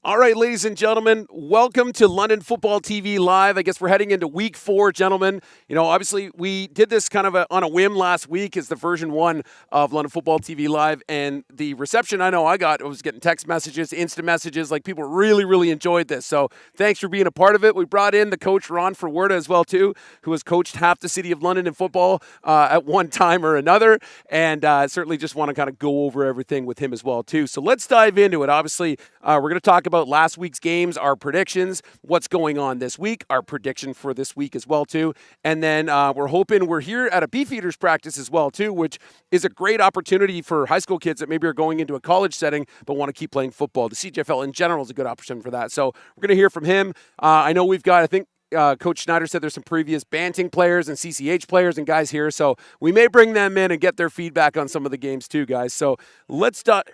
All right, ladies and gentlemen, welcome to London Football TV Live. I guess we're heading into week 4, gentlemen. You know, obviously, we did this kind of on a whim last week as the version 1 of London Football TV Live, and the reception I know I got was getting text messages, instant messages, like people really enjoyed this. So thanks for being a part of it. We brought in the coach, Ron Ferwerda, as well, too, who has coached half the city of London in football at one time or another, and certainly just want to kind of go over everything with him as well, too. So let's dive into it. Obviously, we're going to talk about last week's games, our predictions, what's going on this week, our prediction for this week as well, too. And then we're here at a Beefeaters practice as well, too, which is a great opportunity for high school kids that maybe are going into a college setting but want to keep playing football. The CJFL in general is a good option for that. So we're going to hear from him. I know we've got, I think, Coach Schneider said there's some previous Banting players and CCH players and guys here. So we may bring them in and get their feedback on some of the games, too, guys. So let's start.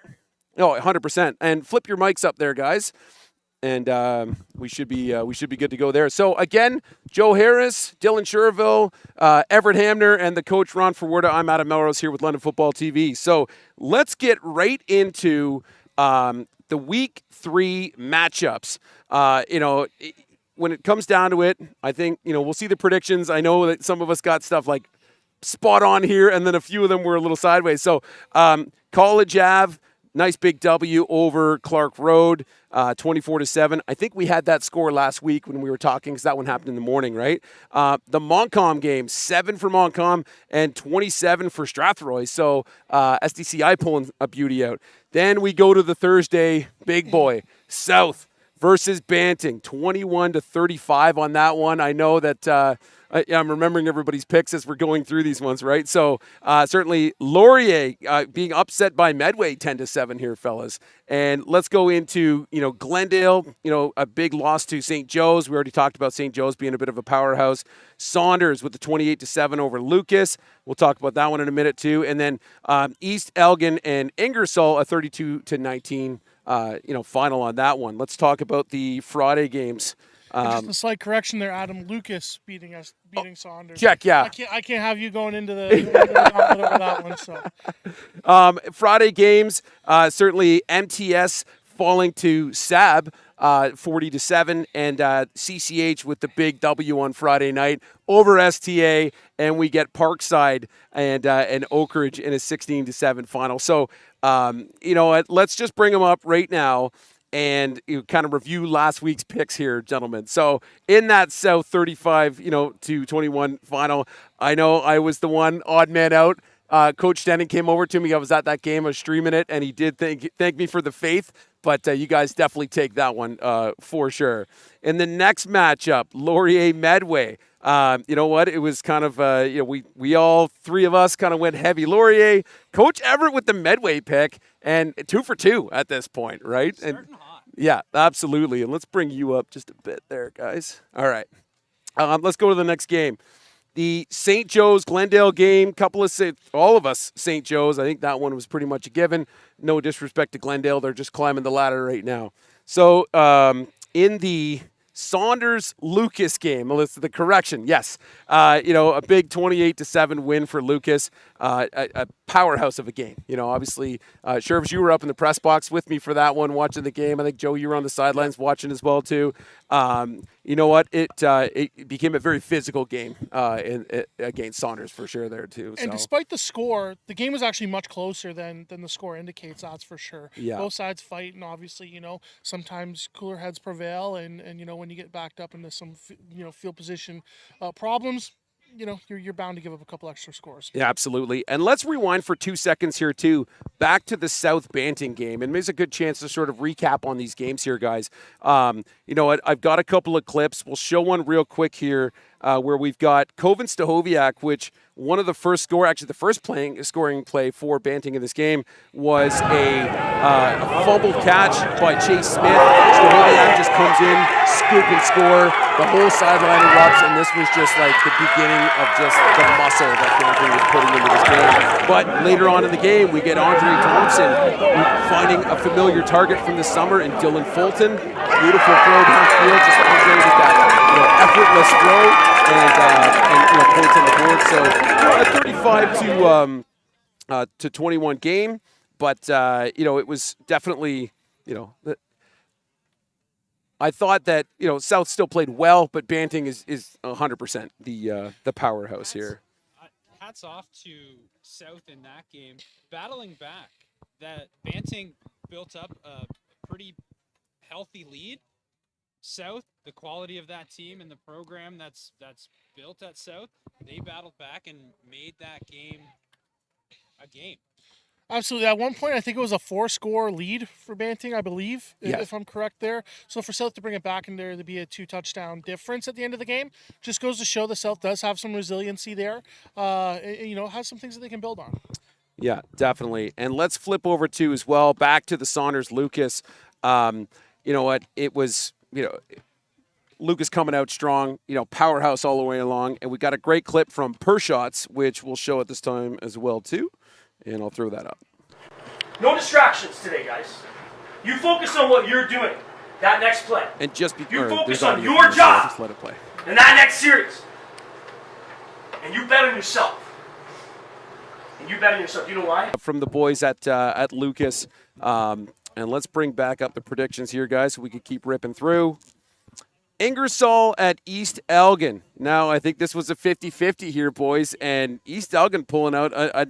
Oh, 100%. And flip your mics up there, guys. And we should be good to go there. So, again, Joe Harris, Dylan Sherville, Everett Hamner, and the coach, Ron Ferwerda. I'm Adam Melrose here with London Football TV. So let's get right into the Week 3 matchups. When it comes down to it, I think, we'll see the predictions. I know that some of us got stuff like spot on here, and then a few of them were a little sideways. So, College Ave. Nice big W over Clark Road, 24-7. I think we had that score last week when we were talking because that one happened in the morning, right? The Montcalm game, 7 for Montcalm and 27 for Strathroy. So SDCI pulling a beauty out. Then we go to the Thursday big boy, South versus Banting, 21-35 on that one. I know that I'm remembering everybody's picks as we're going through these ones, right? So certainly Laurier being upset by Medway 10-7 here, fellas. And let's go into, Glendale, a big loss to St. Joe's. We already talked about St. Joe's being a bit of a powerhouse. Saunders with the 28-7 over Lucas. We'll talk about that one in a minute, too. And then East Elgin and Ingersoll, a 32-19 final on that one. Let's talk about the Friday games. Just a slight correction there, Adam. Lucas beating Saunders. Check, yeah. I can't have you going into the over that one. So, Friday games, certainly MTS falling to SAB, 40-7, and CCH with the big W on Friday night over STA, and we get Parkside and Oak Ridge in a 16-7 final. So, let's just bring them up right now. And you kind of review last week's picks here, gentlemen. So in that South 35-21 final, I know I was the one odd man out. Coach Denning came over to me. I was at that game. I was streaming it, and he did thank me for the faith. But you guys definitely take that one for sure. In the next matchup, Laurier Medway. You know what? It was kind of we all three of us kind of went heavy Laurier. Coach Everett with the Medway pick, and 2 for 2 at this point, right? And yeah, absolutely. And let's bring you up just a bit there, guys. All right. Let's go to the next game. The St. Joe's Glendale game, all of us St. Joe's. I think that one was pretty much a given. No disrespect to Glendale. They're just climbing the ladder right now. So in the Saunders-Lucas game, the correction, yes. A big 28-7 win for Lucas. A powerhouse of a game. Obviously, Shervs, you were up in the press box with me for that one, watching the game. I think, Joe, you were on the sidelines watching as well, too. You know what? It became a very physical game against Saunders for sure there, too. And despite the score, the game was actually much closer than the score indicates, that's for sure. Yeah. Both sides fight, and obviously, sometimes cooler heads prevail, and when you get backed up into some, field position problems, you're bound to give up a couple extra scores. Yeah, absolutely. And let's rewind for 2 seconds here, too, back to the South Banting game. And there's a good chance to sort of recap on these games here, guys. I've got a couple of clips. We'll show one real quick here where we've got Coven Stahoviak, which one of the first scoring play for Banting in this game was a fumbled catch by Chase Smith. Stahoviak just comes in, scoop and score. The whole sideline erupts, and this was just like the beginning of just the muscle that Banting was putting into this game. But later on in the game, we get Andre Thompson finding a familiar target from the summer in Dylan Fulton. Beautiful throw downfield, just Andre with that effortless throw and points on the board. So a 35 to 21 game, but it was definitely I thought that South still played well, but Banting is 100% the powerhouse here. Hats off to South in that game, battling back. That Banting built up a pretty healthy lead. South, the quality of that team and the program that's built at South, they battled back and made that game a game. Absolutely. At one point, I think it was a 4-score lead for Banting, I believe, Yes. if I'm correct there. So for South to bring it back in there to be a 2-touchdown difference at the end of the game just goes to show that South does have some resiliency there. Has some things that they can build on. Yeah, definitely. And let's flip over to as well, back to the Saunders-Lucas. You know what? It was, Lucas coming out strong, powerhouse all the way along. And we got a great clip from Pershots, which we'll show at this time as well, too. And I'll throw that up. No distractions today, guys. You focus on what you're doing. That next play. And just you focus on your job. Just let it play. And that next series. And you bet on yourself. You know why? From the boys at Lucas. And let's bring back up the predictions here, guys, so we could keep ripping through. Ingersoll at East Elgin. Now, I think this was a 50-50 here, boys. And East Elgin pulling out a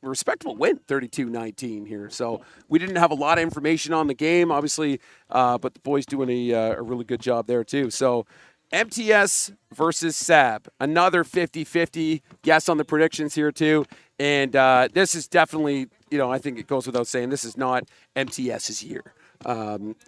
respectable win, 32-19 here. So we didn't have a lot of information on the game, obviously, but the boys doing a really good job there too. So MTS versus SAB, another 50-50 guess on the predictions here too. And this is definitely, I think it goes without saying, this is not MTS's year.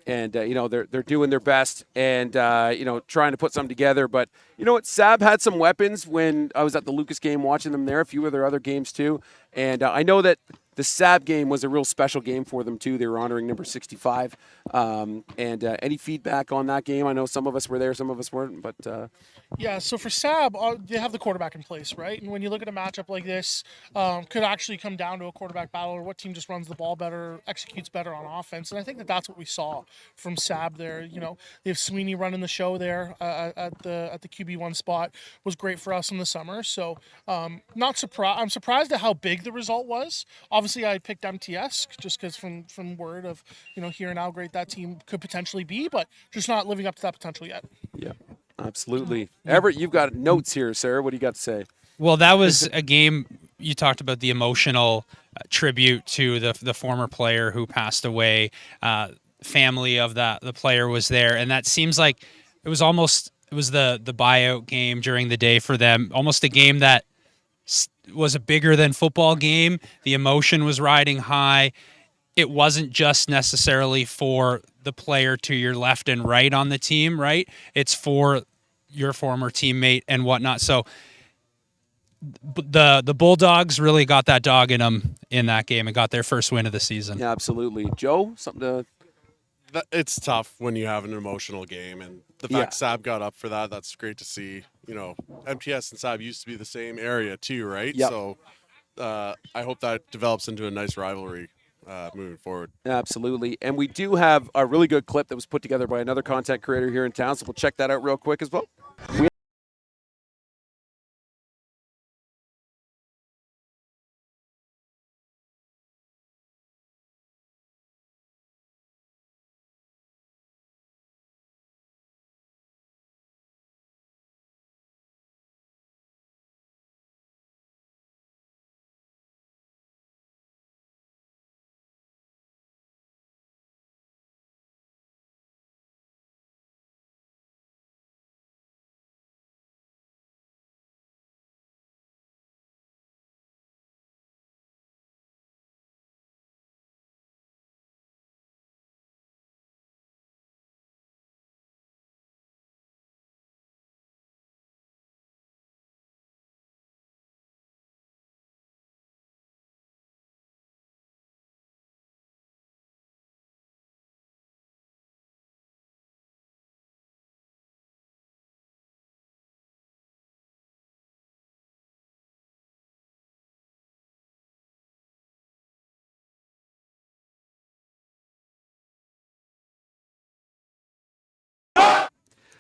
They're doing their best and, trying to put something together. But you know what? SAB had some weapons when I was at the Lucas game watching them there, a few of their other games too. And I know that the SAB game was a real special game for them too. They were honoring number 65. Any feedback on that game? I know some of us were there, some of us weren't, but Yeah, so for SAB, they have the quarterback in place, right? And when you look at a matchup like this, could actually come down to a quarterback battle or what team just runs the ball better, executes better on offense. And I think that that's what we saw from SAB there. They have Sweeney running the show there at the QB1 spot. Was great for us in the summer. So not surprised. I'm surprised at how big the result was. Obviously, I picked MTS just because from word of hearing how great that team could potentially be, but just not living up to that potential yet. Yeah. Absolutely. Everett, you've got notes here, sir. What do you got to say? Well, that was a game you talked about, the emotional tribute to the former player who passed away. Family of the player was there, and that seems like it was the buyout game during the day for them, almost a game that was a bigger than football game. The emotion was riding high. It wasn't just necessarily for the player to your left and right on the team, right? It's for your former teammate and whatnot. So the Bulldogs really got that dog in them in that game and got their first win of the season. Yeah, absolutely. Joe, something to... It's tough when you have an emotional game, and the fact SAB got up for that, that's great to see. MTS and SAB used to be the same area too, right? Yep. So I hope that develops into a nice rivalry moving forward. Absolutely. And we do have a really good clip that was put together by another content creator here in town, so we'll check that out real quick as well.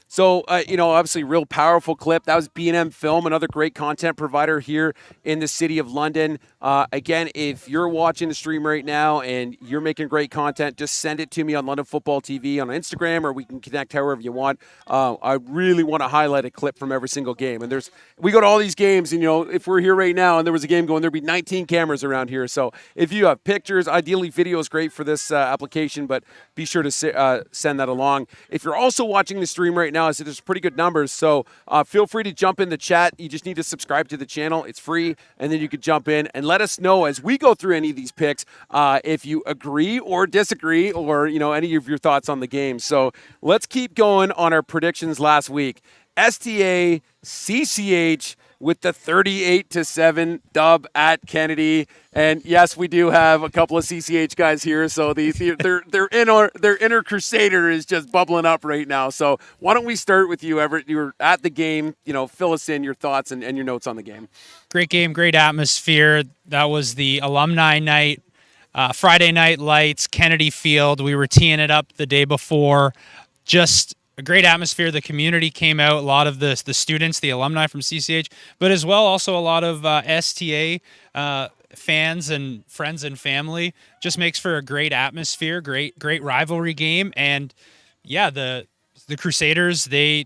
So, obviously, real powerful clip. That was B&M Film, another great content provider here in the city of London. Again, if you're watching the stream right now and you're making great content, just send it to me on London Football TV on Instagram, or we can connect however you want. I really want to highlight a clip from every single game. And we go to all these games, and if we're here right now and there was a game going, there'd be 19 cameras around here. So if you have pictures, ideally video is great for this application, but be sure to send that along. If you're also watching the stream right now, I said there's pretty good numbers, so feel free to jump in the chat. You just need to subscribe to the channel. It's free, and then you can jump in and let us know as we go through any of these picks if you agree or disagree, or any of your thoughts on the game. So let's keep going on our predictions last week. STA, CCH with the 38-7 dub at Kennedy. And yes, we do have a couple of CCH guys here, so their inner crusader is just bubbling up right now. So why don't we start with you, Everett? You were at the game. Fill us in your thoughts and your notes on the game. Great game, great atmosphere. That was the alumni night, Friday night lights, Kennedy Field. We were teeing it up the day before. Just a great atmosphere. The community came out, a lot of the students, the alumni from CCH, but as well also a lot of STA fans and friends and family. Just makes for a great atmosphere, great rivalry game. And yeah, the Crusaders, they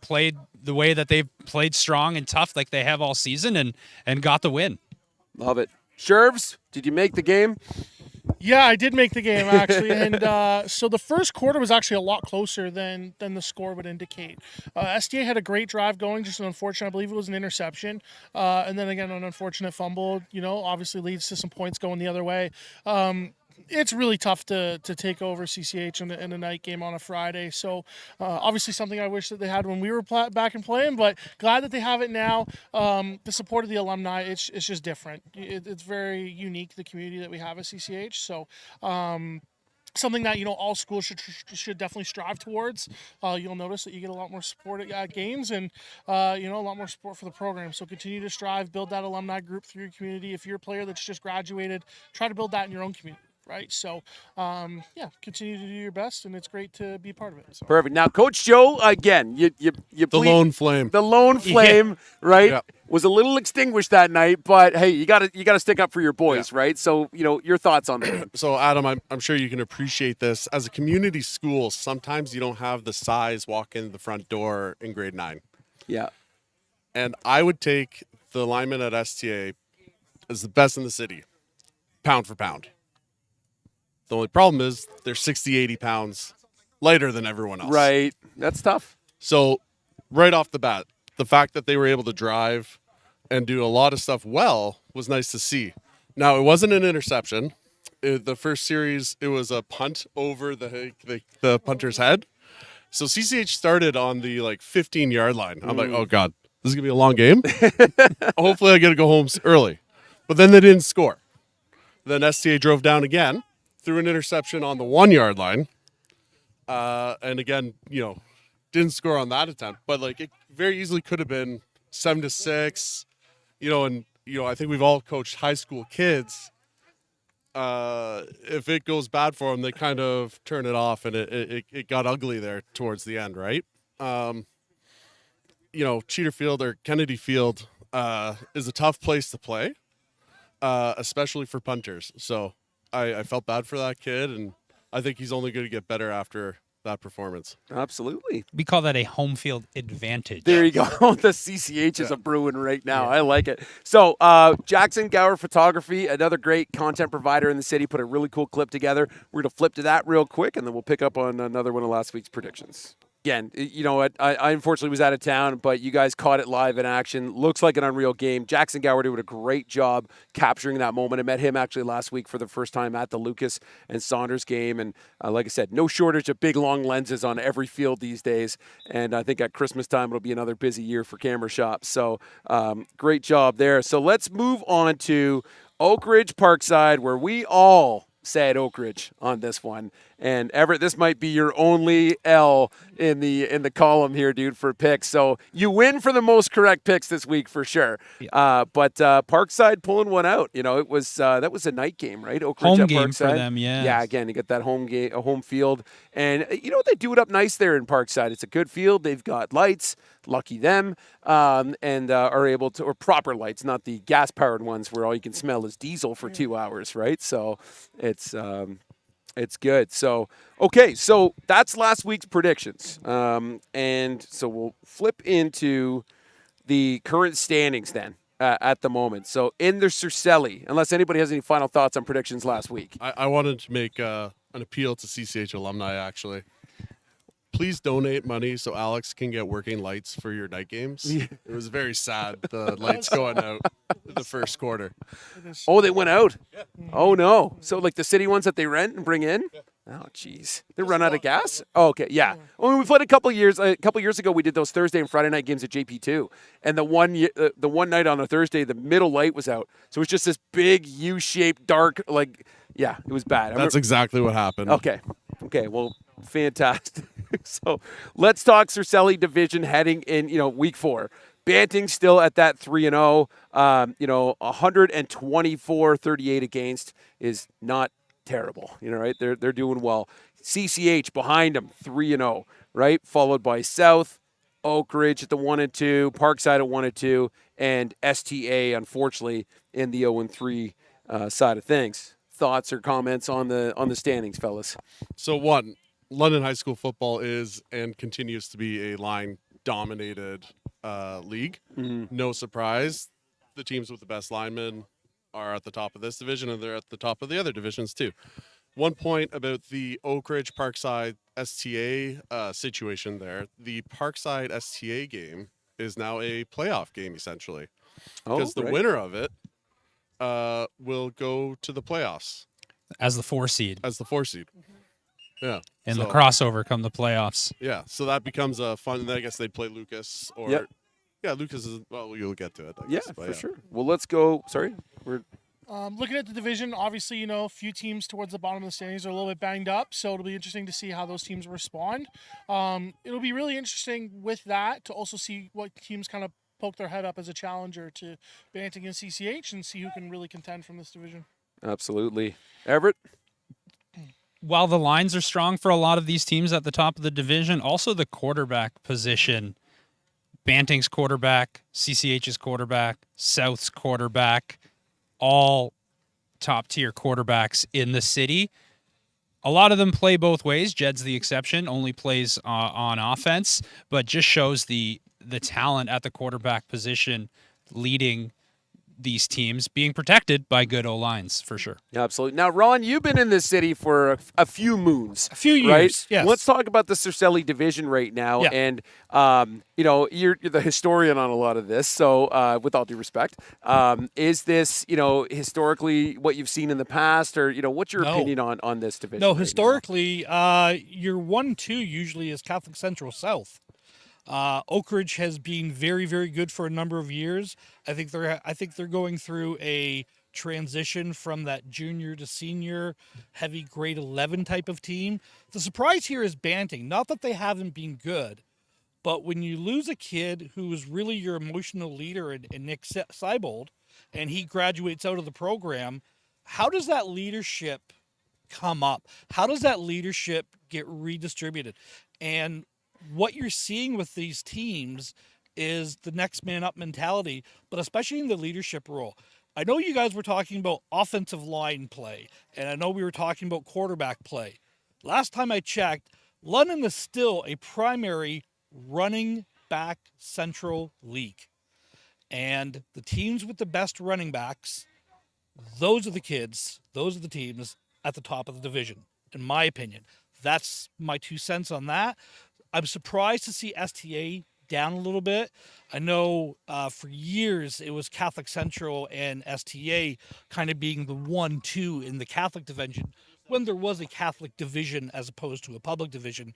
played the way that they've played, strong and tough like they have all season, and got the win. Love it. Shervs, did you make the game? Yeah, I did make the game, actually. And so the first quarter was actually a lot closer than the score would indicate. STA had a great drive going, just an unfortunate, I believe it was an interception. And then again, an unfortunate fumble, obviously leads to some points going the other way. It's really tough to take over CCH in a night game on a Friday. So obviously something I wish that they had when we were back and playing, but glad that they have it now. The support of the alumni, it's just different. It's very unique, the community that we have at CCH. So something that all schools should definitely strive towards. You'll notice that you get a lot more support at games, and a lot more support for the program. So continue to strive, build that alumni group through your community. If you're a player that's just graduated, try to build that in your own community. Right, so continue to do your best, and it's great to be part of it. So. Perfect. Now, Coach Joe, again, you The lone flame. The lone flame, Yeah. right? Yeah. Was a little extinguished that night, but hey, you got to stick up for your boys, right? So your thoughts on that? So Adam, I'm sure you can appreciate this. As a community school, sometimes you don't have the size walk in the front door in grade 9. Yeah. And I would take the lineman at STA as the best in the city, pound for pound. The only problem is they're 60, 80 pounds lighter than everyone else. Right. That's tough. So right off the bat, the fact that they were able to drive and do a lot of stuff well was nice to see. Now, it wasn't an interception. The first series, it was a punt over the punter's head. So CCH started on the 15-yard line. I'm like, oh, God, this is going to be a long game. Hopefully I get to go home early. But then they didn't score. Then STA drove down again, threw an interception on the 1-yard line. And again, didn't score on that attempt. But it very easily could have been 7-6. I think we've all coached high school kids. If it goes bad for them, they kind of turn it off, and it got ugly there towards the end, right? Cheater Field or Kennedy Field is a tough place to play, especially for punters. So I felt bad for that kid, and I think he's only going to get better after that performance. Absolutely. We call that a home field advantage. There you go. The CCH is a brewing right now. I like it. So Jackson Gower Photography, another great content provider in the city, put a really cool clip together. We're going to flip to that real quick, and then we'll pick up on another one of last week's predictions. Again, I unfortunately was out of town, but you guys caught it live in action. Looks like an unreal game. Jackson Gower did a great job capturing that moment. I met him actually last week for the first time at the Lucas and Saunders game. And like I said, no shortage of big, long lenses on every field these days. And I think at Christmas time, it'll be another busy year for camera shops. So great job there. So let's move on to Oak Ridge Parkside, where we all said Oak Ridge on this one. And Everett, this might be your only L in the column here, dude, for picks. So you win for the most correct picks this week for sure. But Parkside pulling one out. It was that was a night game, right? Oak Ridge Home at game for Parkside. them, yeah. Yeah, again, you get that home game, a home field, and they do it up nice there in Parkside. It's a good field. They've got lights. Lucky them, and are able to, or proper lights, not the gas-powered ones where all you can smell is diesel for 2 hours, right? So it's good. So okay, so that's last week's predictions, and so we'll flip into the current standings then at the moment. So in the Cercelli, unless anybody has any final thoughts on predictions last week. I wanted to make an appeal to CCH alumni, actually. Please donate money so Alex can get working lights for your night games. It was very sad, the lights going out in the first quarter. Oh, they went out? Oh, no. So, like the city ones that they rent and bring in? Oh, jeez. They run out of gas? Oh, okay, yeah. Well, we played a couple years ago, we did those Thursday and Friday night games at JP2. And the one night on a Thursday, the middle light was out. So it was just this big U-shaped, dark, it was bad. That's exactly what happened. Okay, well, fantastic. So let's talk Cercelli division heading in, week 4. Banting still at that 3-0. 124-38 against is not terrible. Right? They're doing well. CCH behind them, 3-0. Right, followed by South, Oak Ridge at the 1-2, Parkside at 1-2, and STA unfortunately in the 0-3 side of things. Thoughts or comments on the standings, fellas? So London high school football is and continues to be a line-dominated league. Mm-hmm. No surprise. The teams with the best linemen are at the top of this division, and they're at the top of the other divisions too. One point about the Oak Ridge Parkside STA situation there. The Parkside STA game is now a playoff game, essentially. Because the winner of it will go to the playoffs. As the 4 seed. Yeah. And the crossover come the playoffs. Yeah, so that becomes a fun. And then I guess they'd play Lucas or yeah, Lucas is. Well, you'll get to it. I guess, for sure. Well, let's go. Sorry, we're looking at the division. Obviously, a few teams towards the bottom of the standings are a little bit banged up, so it'll be interesting to see how those teams respond. It'll be really interesting with that to also see what teams kind of poke their head up as a challenger to Banting and CCH and see who can really contend from this division. Absolutely, Everett. While the lines are strong for a lot of these teams at the top of the division, also the quarterback position. Banting's quarterback, CCH's quarterback, South's quarterback, all top-tier quarterbacks in the city. A lot of them play both ways. Jed's the exception, only plays on offense, but just shows the talent at the quarterback position leading these teams, being protected by good O-lines, for sure. Yeah, absolutely. Now, Ron, you've been in this city for a few moons. A few years, right? yes. Let's talk about the Cercelli division right now. Yeah. And, you're the historian on a lot of this, so with all due respect. Is this, historically what you've seen in the past, or, what's your opinion on this division? No, right historically, your 1-2 usually is Catholic Central South. Oak Ridge has been very, very good for a number of years. I think they're going through a transition from that junior to senior, heavy grade 11 type of team. The surprise here is Banting. Not that they haven't been good, but when you lose a kid who is really your emotional leader in Nick Seibold, and he graduates out of the program, how does that leadership come up? How does that leadership get redistributed? And what you're seeing with these teams is the next man up mentality, but especially in the leadership role. I know you guys were talking about offensive line play, and I know we were talking about quarterback play. Last time I checked, London is still a primary running back central league. And the teams with the best running backs, those are the teams at the top of the division, in my opinion. That's my 2 cents on that. I'm surprised to see STA down a little bit. I know for years it was Catholic Central and STA kind of being the 1-2 in the Catholic division when there was a Catholic division as opposed to a public division.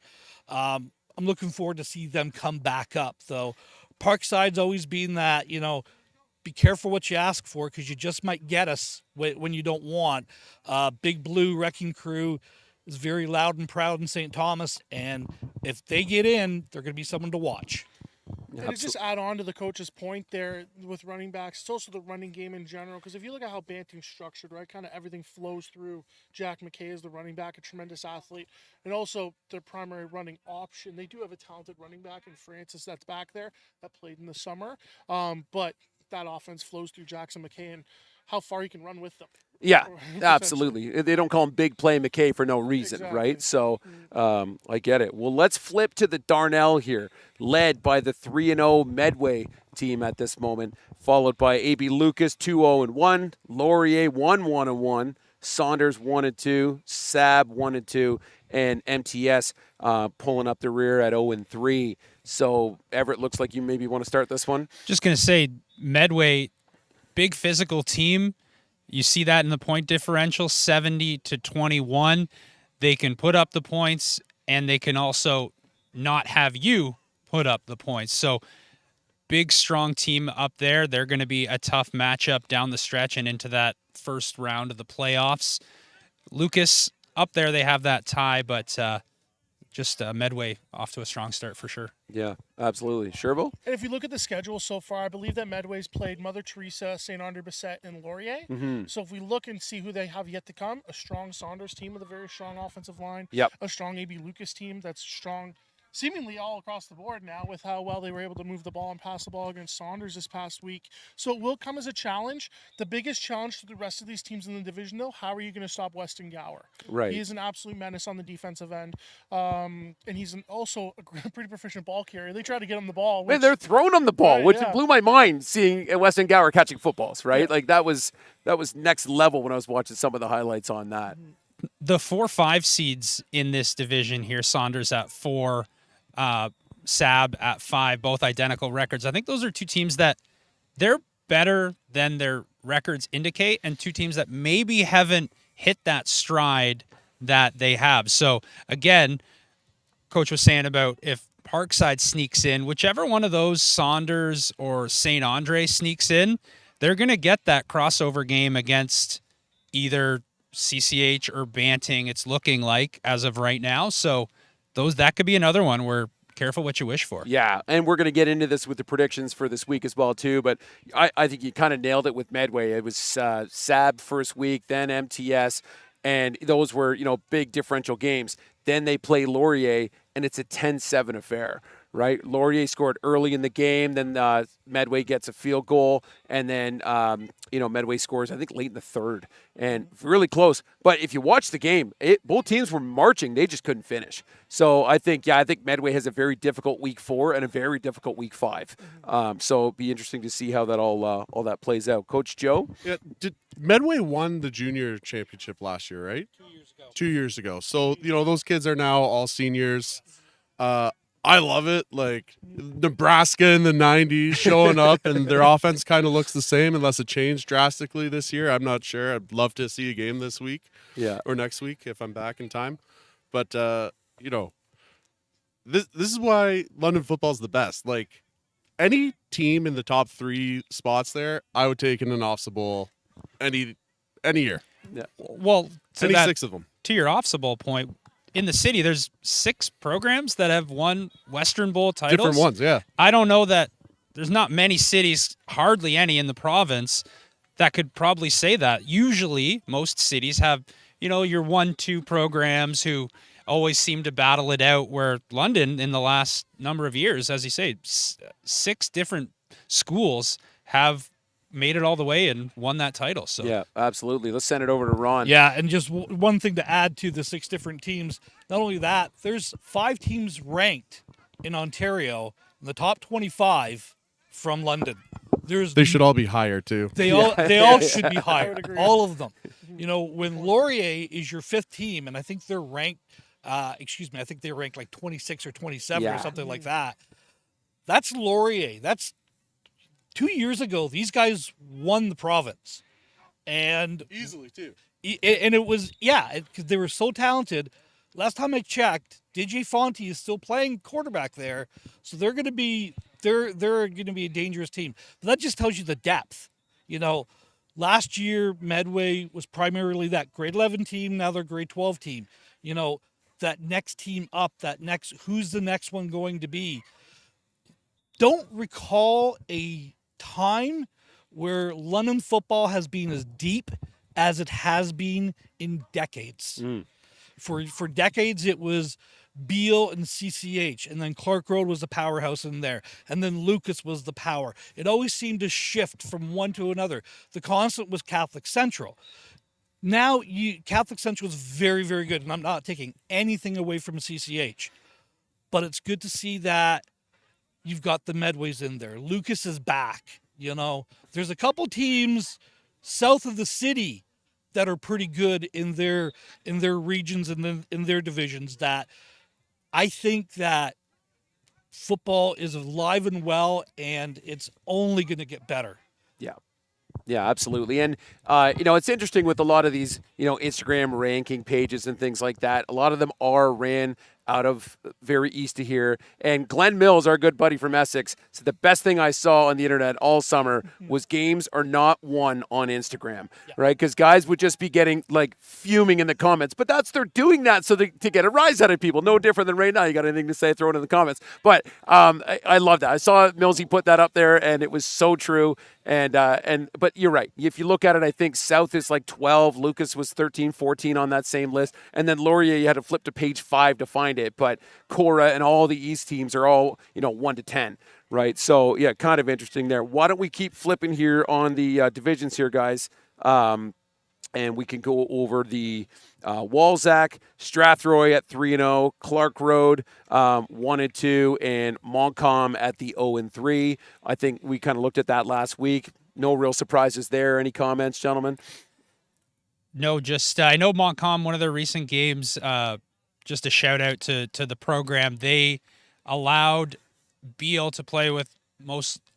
I'm looking forward to see them come back up, though. Parkside's always been that, be careful what you ask for because you just might get us when you don't want. Big Blue Wrecking Crew is very loud and proud in St. Thomas, and if they get in, they're going to be someone to watch. And to just add on to the coach's point there with running backs, it's also the running game in general. Because if you look at how Banting's structured, right, kind of everything flows through Jack McKay as the running back, a tremendous athlete, and also their primary running option. They do have a talented running back in Francis that's back there that played in the summer, but that offense flows through Jackson McKay and how far he can run with them. Yeah, absolutely. They don't call him Big Play McKay for no reason, Exactly. right? So I get it. Well, let's flip to the Darnell here, led by the 3-0 Medway team at this moment, followed by AB Lucas 2-0-1, Laurier 1-1-1, Saunders 1-2, Sab 1-2, and MTS pulling up the rear at 0-3. So Everett, looks like you maybe want to start this one. Just going to say, Medway, big physical team. You see that in the point differential, 70-21. They can put up the points, and they can also not have you put up the points. So big, strong team up there. They're going to be a tough matchup down the stretch and into that first round of the playoffs. Lucas, up there, they have that tie, but just Medway off to a strong start for sure. Yeah, absolutely. Sherbo? And if you look at the schedule so far, I believe that Medway's played Mother Teresa, St. Andre Bessette, and Laurier. So if we look and see who they have yet to come, a strong Saunders team with a very strong offensive line, Yep. a strong AB Lucas team that's strong seemingly all across the board now with how well they were able to move the ball and pass the ball against Saunders this past week. So it will come as a challenge. The biggest challenge to the rest of these teams in the division, though, how are you going to stop Weston Gower? Right. He is an absolute menace on the defensive end. And he's also a pretty proficient ball carrier. They try to get him the ball. Man, they're throwing him the ball, Right, which yeah. blew my mind seeing Weston Gower catching footballs, right? Yeah. Like that was next level when I was watching some of the highlights on that. The 4-5 seeds in this division here, Saunders at 4, Sab at 5, both identical records. I think those are two teams that they're better than their records indicate, and two teams that maybe haven't hit that stride that they have. So again, Coach was saying about if Parkside sneaks in, whichever one of those, Saunders or St. Andre sneaks in, they're going to get that crossover game against either CCH or Banting, it's looking like, as of right now. So that could be another one where careful what you wish for. Yeah, and we're going to get into this with the predictions for this week as well, too. But I think you kind of nailed it with Medway. It was Sab first week, then MTS, and those were, big differential games. Then they play Laurier, and it's a 10-7 affair, right? Laurier scored early in the game, then Medway gets a field goal, and then, Medway scores, I think, late in the third, and really close. But if you watch the game, both teams were marching. They just couldn't finish. So I think Medway has a very difficult week 4 and a very difficult week 5. So it'll be interesting to see how that all that plays out. Coach Joe? Yeah, Medway won the junior championship last year, right? 2 years ago. So, those kids are now all seniors. I love it. Like Nebraska in the 90s showing up, and their offense kind of looks the same unless it changed drastically this year. I'm not sure. I'd love to see a game this week or next week if I'm back in time. But, this is why London football is the best. Like, any team in the top 3 spots there, I would take in an OFSA Bowl any year. Yeah. Well, Any 6 of them. to your OFSA Bowl point, in the city, there's 6 programs that have won Western Bowl titles. Different ones, yeah. I don't know that there's not many cities, hardly any in the province, that could probably say that. Usually, most cities have, your 1-2 programs who always seem to battle it out, where London, in the last number of years, as you say, 6 different schools have made it all the way and won that title. So Yeah, absolutely. Let's send it over to Ron. Yeah, and just one thing to add to the 6 different teams. Not only that, there's 5 teams ranked in Ontario in the top 25 from London. They should all be higher, too. They all should be I higher. would agree. All of them. When Laurier is your 5th team, and I think they're ranked, I think they're ranked like 26 or 27 Yeah. or something like that. That's Laurier. That's 2 years ago. These guys won the province, and Easily, too. and it was because they were so talented. Last time I checked, DJ Fonte is still playing quarterback there, so they're going to be they're going to be a dangerous team. But that just tells you the depth. Last year Medway was primarily that grade 11 team. Now they're grade 12 team. that next team up, who's the next one going to be. Don't recall a time where London football has been as deep as it has been in decades. For decades, it was Beale and CCH, and then Clark Road was the powerhouse in there, and then Lucas was the power. It always seemed to shift from one to another. The constant was Catholic Central. Now, Catholic Central is very, very good, and I'm not taking anything away from CCH, but it's good to see that you've got the Medways in there. Lucas is back. There's a couple teams south of the city that are pretty good in their regions and in their divisions that I think that football is alive and well, and it's only going to get better. Yeah. Yeah, absolutely. And, it's interesting with a lot of these, Instagram ranking pages and things like that. A lot of them are ran out of very east of here. And Glenn Mills, our good buddy from Essex, said the best thing I saw on the internet all summer was games are not won on Instagram, right? Because guys would just be getting fuming in the comments. But they're doing that to get a rise out of people. No different than right now. You got anything to say, throw it in the comments. But I love that. I saw Millsy put that up there, and it was so true. But you're right. If you look at it, I think South is 12. Lucas was 13, 14 on that same list. And then Laurier, you had to flip to page 5 to find it. But Cora and all the East teams are all, 1 to 10, right? So, yeah, kind of interesting there. Why don't we keep flipping here on the divisions here, guys? And we can go over the Walzac, Strathroy at 3-0, Clark Road 1-2, and Montcalm at the 0-3. I think we kind of looked at that last week. No real surprises there. Any comments, gentlemen? No, just I know Montcalm, one of their recent games, just a shout out to the program. They allowed Beale to play with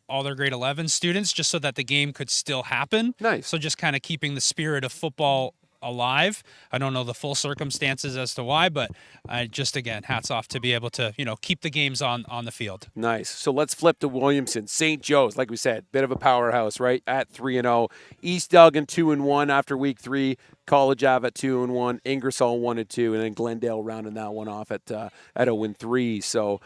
all their grade 11 students just so that the game could still happen. Nice. So just kind of keeping the spirit of football alive. I don't know the full circumstances as to why, but just again, hats off to be able to, keep the games on the field. Nice. So let's flip to Williamson. St. Joe's, like we said, bit of a powerhouse, right? At 3-0. East Duggan 2-1 after week 3. College Ave at 2-1. Ingersoll 1-2, and then Glendale rounding that one off at 0-3. So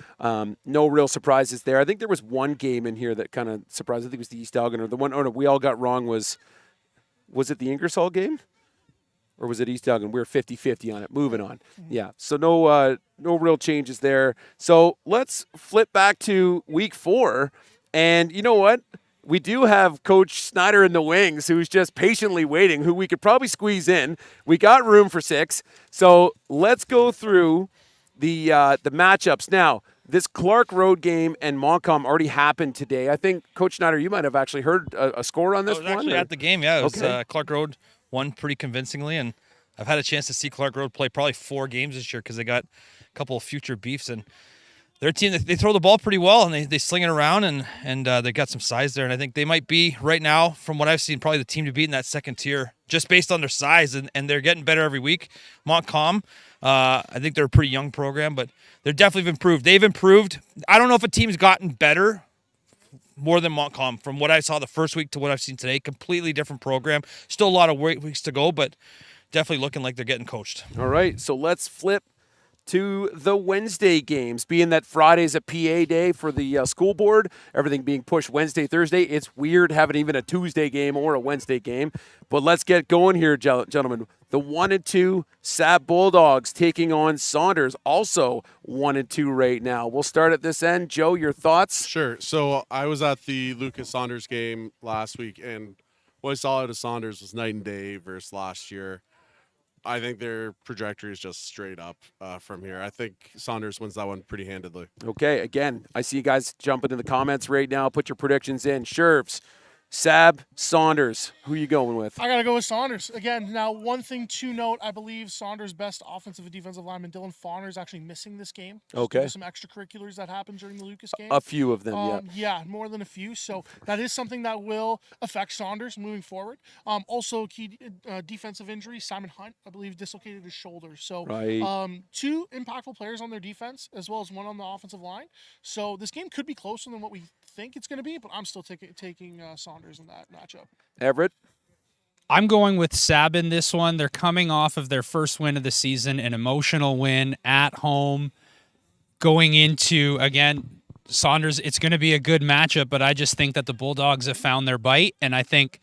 no real surprises there. I think there was one game in here that kind of surprised. I think it was the East Duggan, or the one. Oh no, we all got wrong. Was it the Ingersoll game? Or was it East Duggan? We were 50-50 on it. Moving on. Yeah. So no real changes there. So let's flip back to week 4. And you know what? We do have Coach Snyder in the wings, who's just patiently waiting, who we could probably squeeze in. We got room for 6. So let's go through the matchups. Now, this Clark Road game and Montcalm already happened today. I think, Coach Snyder, you might have actually heard a score on this one. I was actually at the game, yeah. It was Okay. Clark Road won pretty convincingly, and I've had a chance to see Clark Road play probably 4 games this year because they got a couple of future beefs, and their team, they throw the ball pretty well, and they sling it around, and they got some size there, and I think they might be, right now, from what I've seen, probably the team to beat in that second tier, just based on their size, and they're getting better every week. Montcalm, I think they're a pretty young program, but they're definitely improved. They've improved. I don't know if a team's gotten better more than Montcalm from what I saw the first week to what I've seen today. Completely different program. Still a lot of weeks to go, but definitely looking like they're getting coached. All right, so let's flip to the Wednesday games, being that Friday's a PA day for the school board, everything being pushed Wednesday, Thursday. It's weird having even a Tuesday game or a Wednesday game, but let's get going here, gentlemen. The 1-2 Sab Bulldogs taking on Saunders, also 1-2 right now. We'll start at this end. Joe, your thoughts? Sure. So I was at the Lucas Saunders game last week, and what I saw out of Saunders was night and day versus last year. I think their trajectory is just straight up from here. I think Saunders wins that one pretty handedly. Okay, again, I see you guys jumping in the comments right now. Put your predictions in. Shervs, Sab, Saunders. Who are you going with? I got to go with Saunders. Again, now one thing to note, I believe Saunders' best offensive and defensive lineman, Dylan Fauner, is actually missing this game. Just Okay. due to some extracurriculars that happened during the Lucas game. A few of them, yeah. Yeah, more than a few. So that is something that will affect Saunders moving forward. Also, key defensive injury, Simon Hunt, I believe, dislocated his shoulder. So Right. 2 impactful players on their defense, as well as 1 on the offensive line. So this game could be closer than what we think it's going to be, but I'm still taking Saunders in that matchup. Everett? I'm going with Sab in this one. They're coming off of their first win of the season, an emotional win at home. Going into, again, Saunders, it's going to be a good matchup, but I just think that the Bulldogs have found their bite, and I think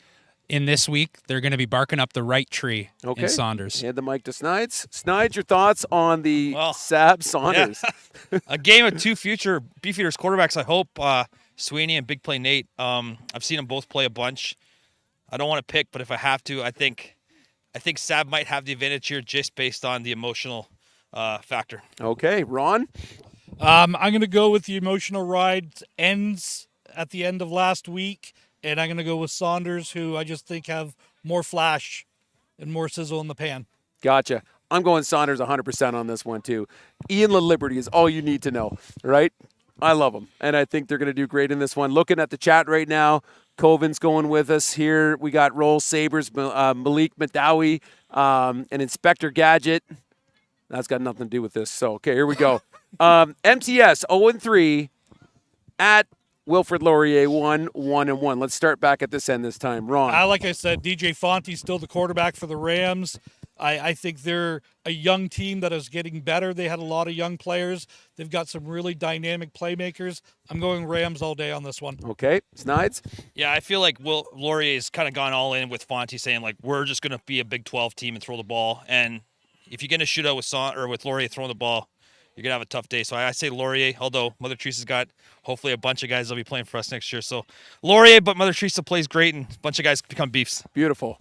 in this week they're going to be barking up the right tree in Saunders. Hand the mic to Snides. Snides, your thoughts on the Sab Saunders? Yeah. A game of two future Beefeaters quarterbacks, I hope. Sweeney and Big Play Nate. I've seen them both play a bunch. I don't want to pick, but if I have to, I think Sab might have the advantage here just based on the emotional factor. Okay, Ron? I'm going to go with the emotional ride ends at the end of last week, and I'm going to go with Saunders, who I just think have more flash and more sizzle in the pan. Gotcha. I'm going Saunders 100% on this one, too. Ian LaLiberty is all you need to know, right? I love them, and I think they're going to do great in this one. Looking at the chat right now, Coven's going with us here. We got Roll Sabres, Malik Madawi, and Inspector Gadget. That's got nothing to do with this. So, okay, here we go. MTS 0-3 at Wilfrid Laurier 1-1-1. Let's start back at this end this time. Ron. Like I said, DJ Fonte's still the quarterback for the Rams. I think they're a young team that is getting better. They had a lot of young players. They've got some really dynamic playmakers. I'm going Rams all day on this one. Okay. Snides? Yeah, I feel like Laurier's kind of gone all in with Fonte saying, like, we're just going to be a Big 12 team and throw the ball. And if you get in a shootout with Laurier throwing the ball, you're going to have a tough day. So I say Laurier, although Mother Teresa's got hopefully a bunch of guys that'll be playing for us next year. So Laurier, but Mother Teresa plays great, and a bunch of guys become beefs. Beautiful.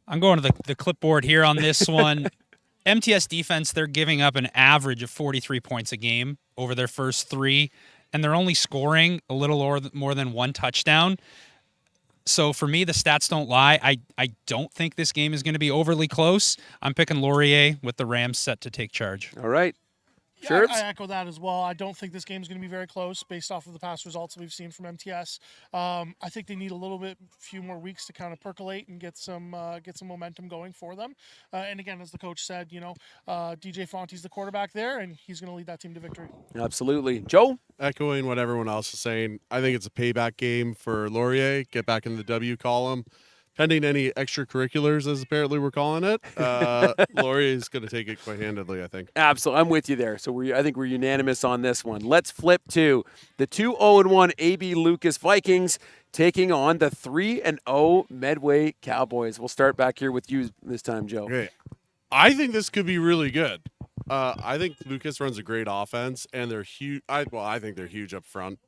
I'm going to the clipboard here on this one. MTS defense, they're giving up an average of 43 points a game over their first three, and they're only scoring a little more than one touchdown. So for me, the stats don't lie. I don't think this game is going to be overly close. I'm picking Laurier with the Rams set to take charge. All right. Yeah, I echo that as well. I don't think this game is going to be very close based off of the past results that we've seen from MTS. I think they need a few more weeks to kind of percolate and get some momentum going for them. And again, as the coach said, DJ Fonte's the quarterback there, and he's going to lead that team to victory. Absolutely. Joe? Echoing what everyone else is saying, I think it's a payback game for Laurier. Get back in the W column. Pending any extracurriculars, as apparently we're calling it, Laurier is going to take it quite handedly, I think. Absolutely. I'm with you there. So I think we're unanimous on this one. Let's flip to the 2-0-1 AB Lucas Vikings taking on the 3-0 Medway Cowboys. We'll start back here with you this time, Joe. Okay. I think this could be really good. I think Lucas runs a great offense, and they're huge. I think they're huge up front.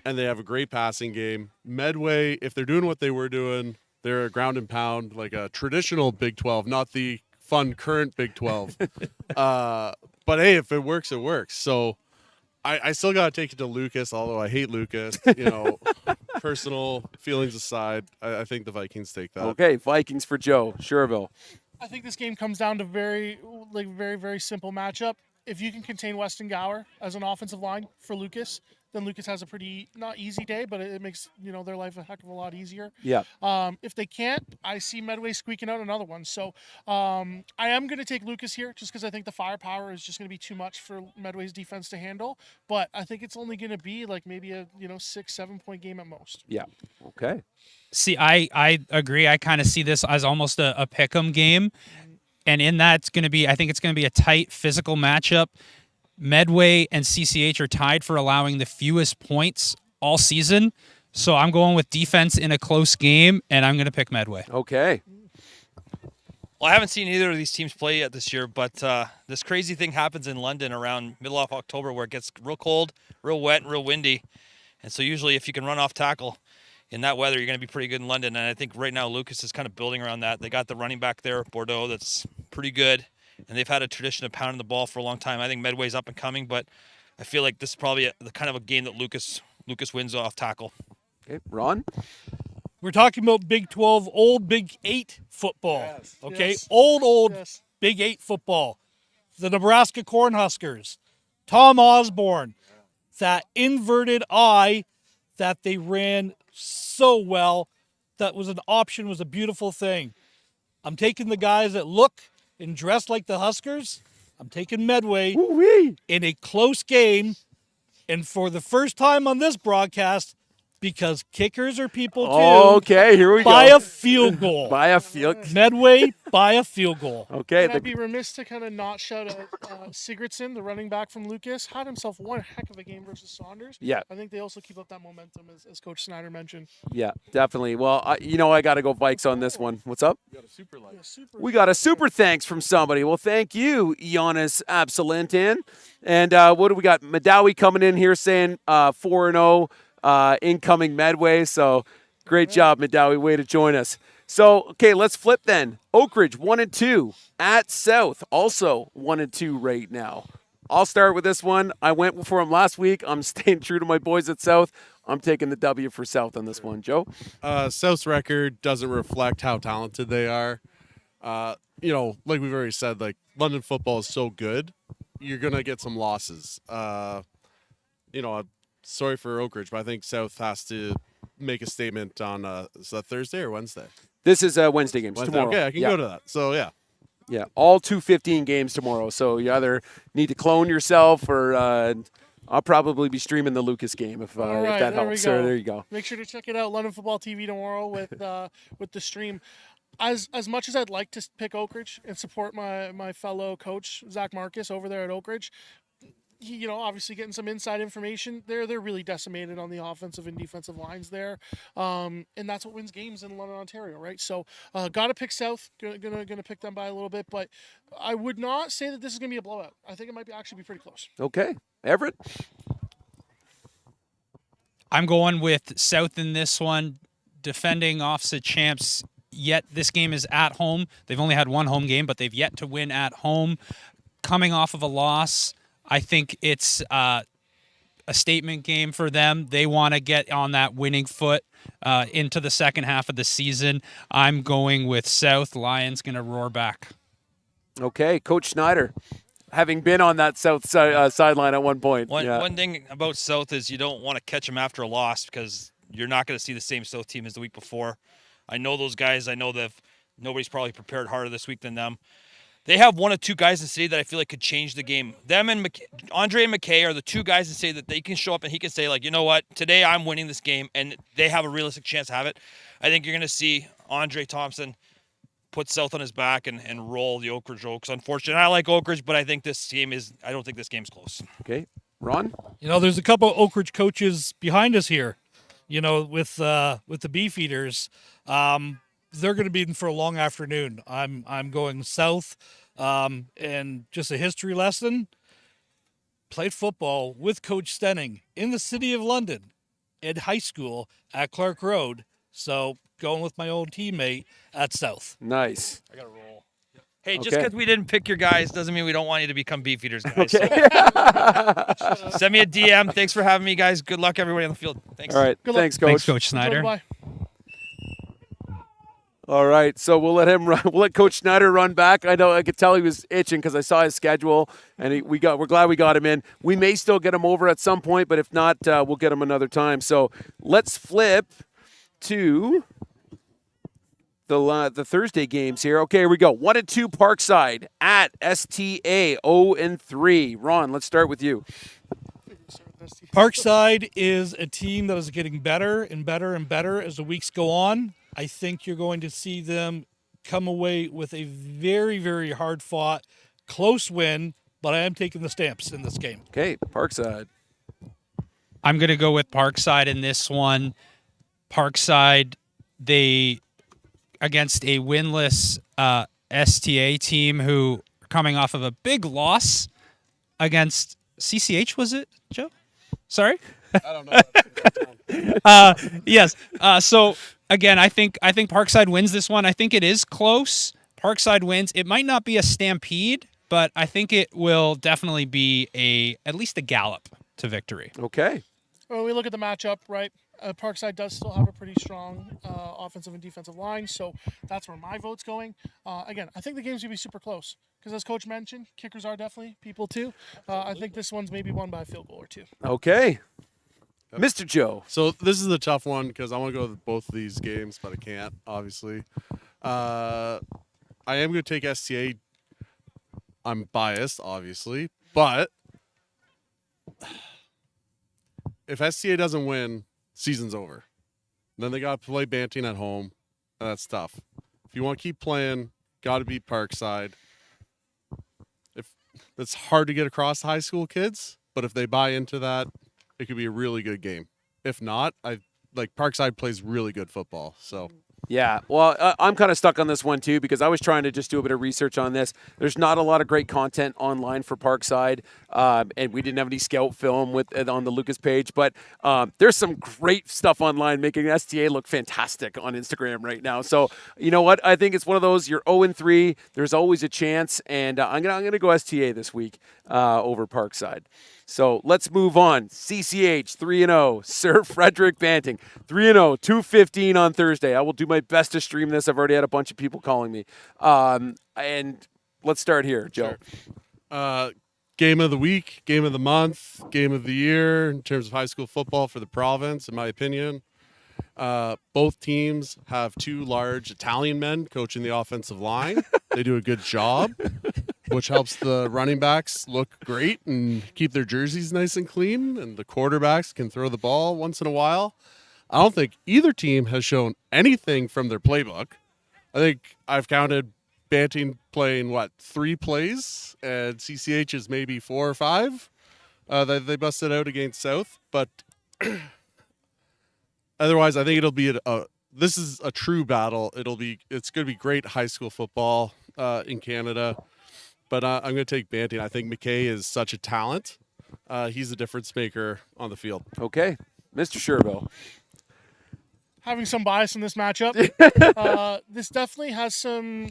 And they have a great passing game. Medway, if they're doing what they were doing, they're a ground and pound, like a traditional Big 12, not the fun current Big 12. But hey, if it works, it works. So I still got to take it to Lucas, although I hate Lucas. Personal feelings aside, I think the Vikings take that. Okay, Vikings for Joe. Sherville. I think this game comes down to very, very simple matchup. If you can contain Weston Gower as an offensive line for Lucas, then Lucas has a pretty, not easy day, but it makes, their life a heck of a lot easier. Yeah. If they can't, I see Medway squeaking out another one. So I am going to take Lucas here just because I think the firepower is just going to be too much for Medway's defense to handle. But I think it's only going to be like maybe a, 6-7 point game at most. Yeah. Okay. See, I agree. I kind of see this as almost a pick'em game. And in that, I think it's going to be a tight physical matchup. Medway and CCH are tied for allowing the fewest points all season. So I'm going with defense in a close game, and I'm going to pick Medway. Okay. Well, I haven't seen either of these teams play yet this year, but this crazy thing happens in London around middle of October where it gets real cold, real wet, and real windy. And so usually if you can run off tackle in that weather, you're going to be pretty good in London. And I think right now Lucas is kind of building around that. They got the running back there, Bordeaux, that's pretty good. And they've had a tradition of pounding the ball for a long time. I think Medway's up and coming, but I feel like this is probably the kind of a game that Lucas wins off tackle. Okay, Ron? We're talking about Big 12, old Big 8 football. Yes. Okay, Yes. old Yes. Big 8 football. The Nebraska Cornhuskers, Tom Osborne, that inverted I that they ran so well, that was an option, was a beautiful thing. I'm taking the guys that look and dress like the Huskers. I'm taking Medway Woo-wee. in a close game. And for the first time on this broadcast, because kickers are people too. Okay, here we By go. a field goal. By a field. Medway by a field goal. Okay. And I'd be remiss to kind of not shout out Sigurdsson, the running back from Lucas, had himself one heck of a game versus Saunders. Yeah. I think they also keep up that momentum, as Coach Snyder mentioned. Yeah, definitely. Well, I got to go Vikes on this one. What's up? Yeah, super. We got a super thanks from somebody. Well, thank you, Giannis Absolentin. And what do we got? Madawi coming in here saying 4-0 incoming Medway. So great job, Madawi. Way to join us. So, okay, let's flip then. Oak Ridge 1-2 at South, also 1-2 right now. I'll start with this one. I went for them last week. I'm staying true to my boys at South. I'm taking the W for South on this one. Joe? South's record doesn't reflect how talented they are. Like we've already said, like London football is so good, you're gonna get some losses. I'm sorry for Oak Ridge, but I think South has to make a statement on is that Thursday or Wednesday? This is Wednesday games Wednesday. tomorrow. Okay, I can go to that. So yeah. Yeah, all 2:15 games tomorrow. So you either need to clone yourself or I'll probably be streaming the Lucas game if Right, that there we helps. So go. there you go. Make sure to check it out, London Football TV tomorrow with the stream. As much as I'd like to pick Oak Ridge and support my fellow coach Zach Marcus over there at Oak Ridge, he, obviously getting some inside information. They're really decimated on the offensive and defensive lines there, and that's what wins games in London, Ontario, right? So, got to pick South. Gonna pick them by a little bit, but I would not say that this is gonna be a blowout. I think it might actually be pretty close. Okay, Everett. I'm going with South in this one. Defending offset champs. Yet this game is at home. They've only had one home game, but they've yet to win at home. Coming off of a loss, I think it's a statement game for them. They want to get on that winning foot into the second half of the season. I'm going with South. Lions going to roar back. Okay, Coach Schneider, having been on that South sideline at one point. One thing about South is you don't want to catch them after a loss because you're not going to see the same South team as the week before. I know those guys. I know that nobody's probably prepared harder this week than them. They have one or two guys in city that I feel like could change the game. Them and Andre and McKay are the two guys in city that they can show up and he can say, like, you know what, today I'm winning this game, and they have a realistic chance to have it. I think you're going to see Andre Thompson put South on his back and roll the Oak Ridge Oaks. Unfortunately, I like Oak Ridge, but I don't think this game's close. Okay, Ron? There's a couple of Oak Ridge coaches behind us here, with the Beefeaters. They're going to be in for a long afternoon. I'm going South, and just a history lesson. Played football with Coach Stenning in the city of London, at high school at Clark Road. So going with my old teammate at South. Nice. I got to roll. Hey, just Okay. because we didn't pick your guys doesn't mean we don't want you to become Beefeaters, guys. Okay. So send me a DM. Thanks for having me, guys. Good luck, everybody on the field. Thanks. All right. Good luck. Thanks, Coach. Thanks, Coach Snyder. Bye. All right, so we'll let him run. We'll let Coach Schneider run back. I know I could tell he was itching because I saw his schedule, and we're glad we got him in. We may still get him over at some point, but if not, we'll get him another time. So let's flip to the Thursday games here. Okay, here we go. 1-2 Parkside at STA 0-3. Ron, let's start with you. Parkside is a team that is getting better and better and better as the weeks go on. I think you're going to see them come away with a very, very hard-fought, close win, but I am taking the Stamps in this game. Okay, Parkside. I'm going to go with Parkside in this one. Parkside, they against a winless STA team who are coming off of a big loss against CCH, was it, Joe? Sorry? I don't know. Yes. So again, I think Parkside wins this one. I think it is close. Parkside wins. It might not be a stampede, but I think it will definitely be at least a gallop to victory. Okay. Well, we look at the matchup, right? Parkside does still have a pretty strong offensive and defensive line, so that's where my vote's going. Again, I think the game's going to be super close because, as Coach mentioned, kickers are definitely people too. I think this one's maybe won by a field goal or two. Okay. Mr. Joe. So this is a tough one because I want to go with both of these games, but I can't, obviously. I am going to take STA. I'm biased, obviously, but if STA doesn't win, season's over. Then they got to play Banting at home, and that's tough. If you want to keep playing, got to beat Parkside. If it's hard to get across to high school kids, but if they buy into that, it could be a really good game. If not, Parkside plays really good football, so. Yeah, well, I'm kind of stuck on this one too because I was trying to just do a bit of research on this. There's not a lot of great content online for Parkside, and we didn't have any scout film on the Lucas page. But there's some great stuff online making STA look fantastic on Instagram right now. So you know what? I think it's one of those. You're 0-3. There's always a chance, and I'm gonna go STA this week over Parkside. So let's move on. CCH 3-0. Sir Frederick Banting 3-0. 2:15 on Thursday. I will do my best to stream this. I've already had a bunch of people calling me. And let's start here, Joe. Sure. Game of the week, game of the month, game of the year in terms of high school football for the province, in my opinion. Both teams have two large Italian men coaching the offensive line. They do a good job, which helps the running backs look great and keep their jerseys nice and clean, and the quarterbacks can throw the ball once in a while. I don't think either team has shown anything from their playbook. I think I've counted Banting playing, 3 plays, and CCH is maybe 4 or 5 that they busted out against South. But otherwise, I think it'll be this is a true battle. It's going to be great high school football in Canada. But I'm going to take Banting. I think McKay is such a talent. He's a difference maker on the field. Okay, Mr. Sherville. Having some bias in this matchup, this definitely has some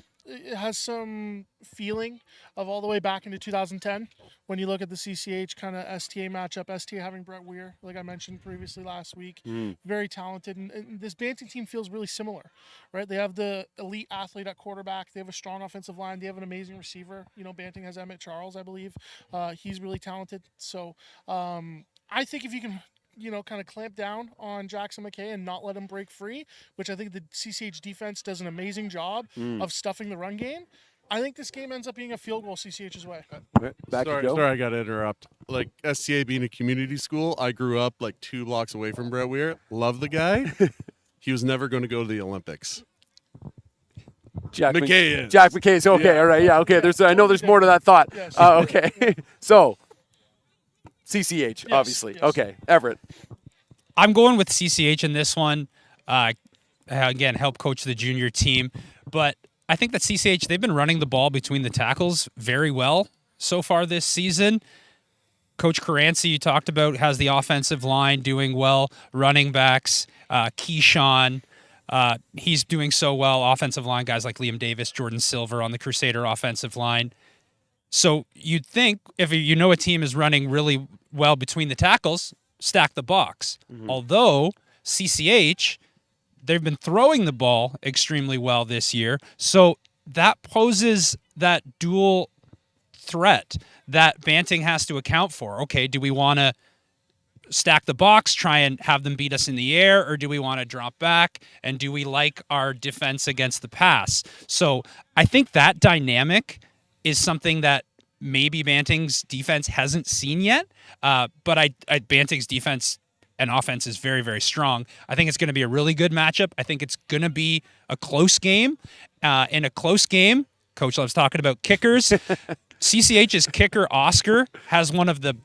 feeling of all the way back into 2010 when you look at the CCH kind of STA matchup. STA having Brett Weir, like I mentioned previously last week, very talented, and this Banting team feels really similar, right? They have the elite athlete at quarterback. They have a strong offensive line. They have an amazing receiver. Banting has Emmett Charles, I believe. He's really talented. So I think if you can kind of clamp down on Jackson McKay and not let him break free, which I think the CCH defense does an amazing job of stuffing the run game. I think this game ends up being a field goal CCH's way. Sorry, I got to interrupt. Like STA being a community school, I grew up 2 blocks away from Brett Weir. Love the guy. He was never going to go to the Olympics. Jack McKay is. Jack McKay is okay. Yeah. All right. Yeah. Okay. I know there's more to that thought. Yes. Okay. So CCH, obviously. Yes. Okay. Everett. I'm going with CCH in this one. Again, help coach the junior team. But I think that CCH, they've been running the ball between the tackles very well so far this season. Coach Caranci, you talked about, has the offensive line doing well. Running backs, Keyshawn, he's doing so well. Offensive line guys like Liam Davis, Jordan Silver on the Crusader offensive line. So you'd think if a team is running really well between the tackles, stack the box. Although CCH, they've been throwing the ball extremely well this year. So that poses that dual threat that Banting has to account for. Okay, do we want to stack the box, try and have them beat us in the air, or do we want to drop back? And do we like our defense against the pass? So I think that dynamic is something that maybe Banting's defense hasn't seen yet. But Banting's defense and offense is very, very strong. I think it's going to be a really good matchup. I think it's going to be a close game. In a close game, Coach loves talking about kickers. CCH's kicker, Oscar, has one of the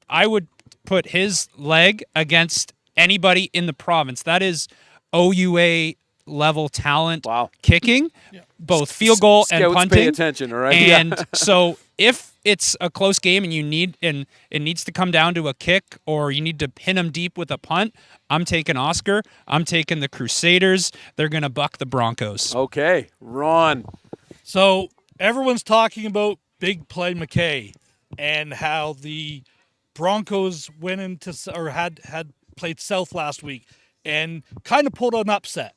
I would put his leg against anybody in the province. That is OUA level talent kicking, both field goal and punting. Pay attention, all right? And so if it's a close game and it needs to come down to a kick or you need to pin them deep with a punt, I'm taking Oscar. I'm taking the Crusaders. They're going to buck the Broncos. Okay, Ron. So everyone's talking about Big Play McKay and how the Broncos went into or had played South last week and kind of pulled an upset.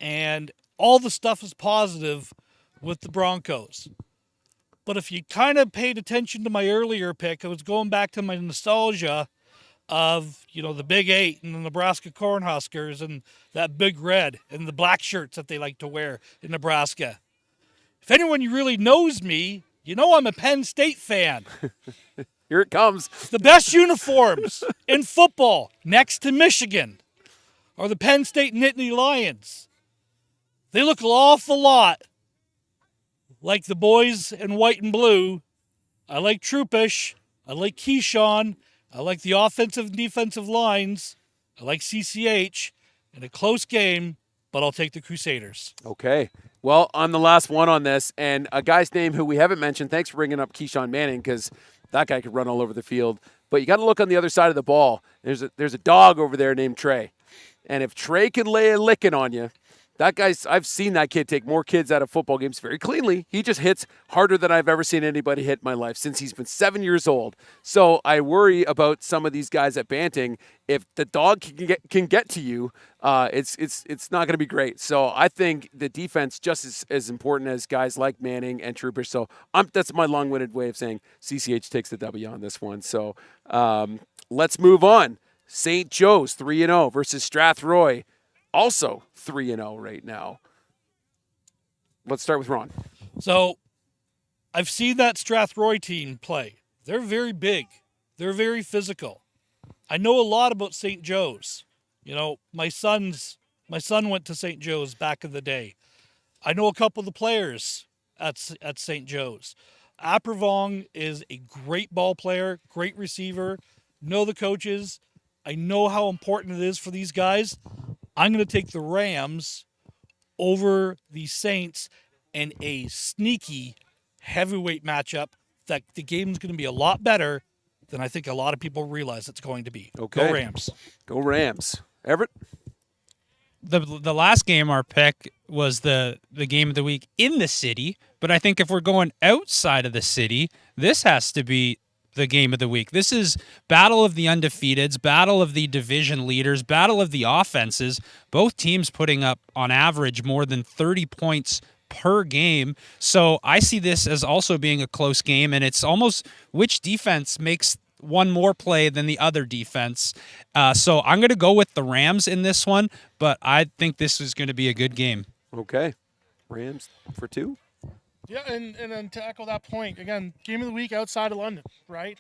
And all the stuff is positive with the Broncos. But if you kind of paid attention to my earlier pick, I was going back to my nostalgia of, the Big 8 and the Nebraska Cornhuskers and that Big Red and the black shirts that they like to wear in Nebraska. If anyone really knows me, I'm a Penn State fan. Here it comes. The best uniforms in football, next to Michigan, are the Penn State Nittany Lions. They look an awful lot like the boys in white and blue. I like Troupish. I like Keyshawn. I like the offensive and defensive lines. I like CCH. In a close game, but I'll take the Crusaders. Okay. Well, I'm the last one on this, and a guy's name who we haven't mentioned. Thanks for bringing up Keyshawn Manning, because that guy could run all over the field. But you got to look on the other side of the ball. There's a dog over there named Trey, and if Trey can lay a licking on you, that guy's. I've seen that kid take more kids out of football games very cleanly. He just hits harder than I've ever seen anybody hit in my life since he's been 7 years old. So I worry about some of these guys at Banting. If the dog can get to you, it's not going to be great. So I think the defense just as important as guys like Manning and Trooper. So that's my long-winded way of saying CCH takes the W on this one. So let's move on. St. Joe's 3-0 versus Strathroy, also 3-0 right now. Let's start with Ron. So I've seen that Strathroy team play. They're very big. They're very physical. I know a lot about St. Joe's. You know, my son went to St. Joe's back in the day. I know a couple of the players at St. Joe's. Apervong is a great ball player, great receiver. Know the coaches. I know how important it is for these guys. I'm going to take the Rams over the Saints in a sneaky heavyweight matchup that the game's going to be a lot better than I think a lot of people realize it's going to be. Okay. Go Rams. Go Rams. Everett? The last game our pick was the game of the week in the city, but I think if we're going outside of the city, this has to be the game of the week. This is battle of the undefeateds, battle of the division leaders, battle of the offenses. Both teams putting up on average more than 30 points per game. So I see this as also being a close game, and it's almost which defense makes one more play than the other defense. So I'm going to go with the Rams in this one, but I think this is going to be a good game. Okay. Rams for 2. Yeah, and then to echo that point, again, game of the week outside of London, right?